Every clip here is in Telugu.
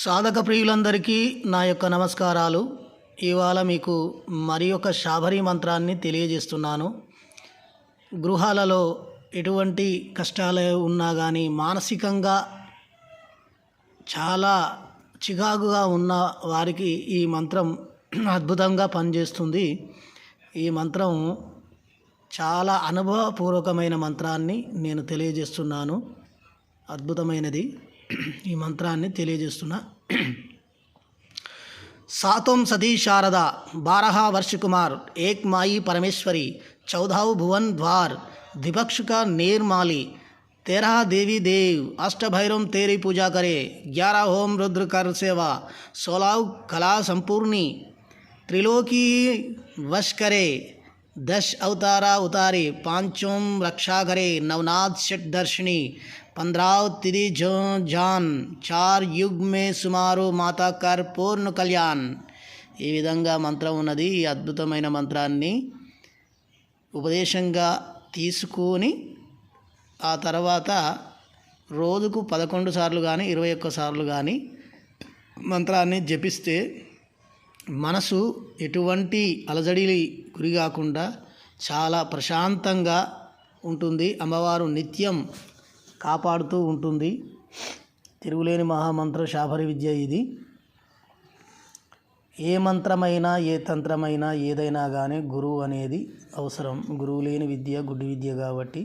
సాధక ప్రియులందరికీ నా యొక్క నమస్కారాలు. ఇవాళ మీకు మరి ఒక శాబరి మంత్రాన్ని తెలియజేస్తున్నాను. గృహాలలో ఎటువంటి కష్టాలు ఉన్నా కానీ, మానసికంగా చాలా చికాకుగా ఉన్న వారికి ఈ మంత్రం అద్భుతంగా పనిచేస్తుంది. ఈ మంత్రం చాలా అనుభవపూర్వకమైన మంత్రాన్ని నేను తెలియజేస్తున్నాను. అద్భుతమైనది. ఈ మంత్రాన్ని తెలియజేస్తున్నా. सातों सती शारदा 12 वर्ष कुमार एक माई परमेश्वरी 14 भुवन द्वार द्विपक्ष का निर्माली 13 देवी देव अष्ट भैरव तेरी पूजा करे 11 होम रुद्र कर सेवा 16 कला संपूर्णी त्रिलोकी वश करे 10 अवतारा उतारे पांचों रक्षा करे नवनाथ षट दर्शनी 15 तिथि जान 4 युग में सुमारो माता कर పూర్ణ కళ్యాణ్. ఈ విధంగా మంత్రం ఉన్నది. ఈ అద్భుతమైన మంత్రాన్ని ఉపదేశంగా తీసుకొని ఆ తర్వాత రోజుకు 11 సార్లు కానీ 21 సార్లు కానీ మంత్రాన్ని జపిస్తే మనసు ఎటువంటి అలజడి గురి కాకుండా చాలా ప్రశాంతంగా ఉంటుంది. అమ్మవారు నిత్యం కాపాడుతూ ఉంటుంది. తిరుగులేని మహామంత్ర శాబరి విద్య ఇది. ఏ మంత్రమైనా ఏ తంత్రమైనా ఏదైనా కానీ గురువు అనేది అవసరం. గురువు లేని విద్య గుడ్డి విద్య కాబట్టి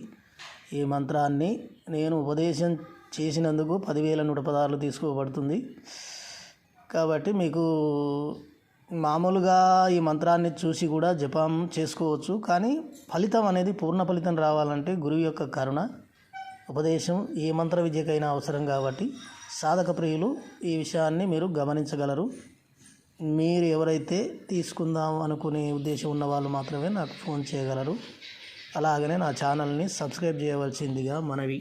ఈ మంత్రాన్ని నేను ఉపదేశం చేసినందుకు 10,116 తీసుకోబడుతుంది. కాబట్టి మీకు మామూలుగా ఈ మంత్రాన్ని చూసి కూడా జపం చేసుకోవచ్చు. కానీ ఫలితం అనేది పూర్ణ ఫలితం రావాలంటే గురువు యొక్క కరుణ, ఉపదేశం ఏ మంత్ర విద్యకైనా అవసరం. కాబట్టి సాధక ప్రియులు ఈ విషయాన్ని మీరు గమనించగలరు. మీరు ఎవరైతే తీసుకుందాం అనుకునే ఉద్దేశం ఉన్న వాళ్ళు మాత్రమే నాకు ఫోన్ చేయగలరు. అలాగనే నా ఛానల్ని సబ్స్క్రైబ్ చేయవలసిందిగా మనవి.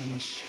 నమస్తే.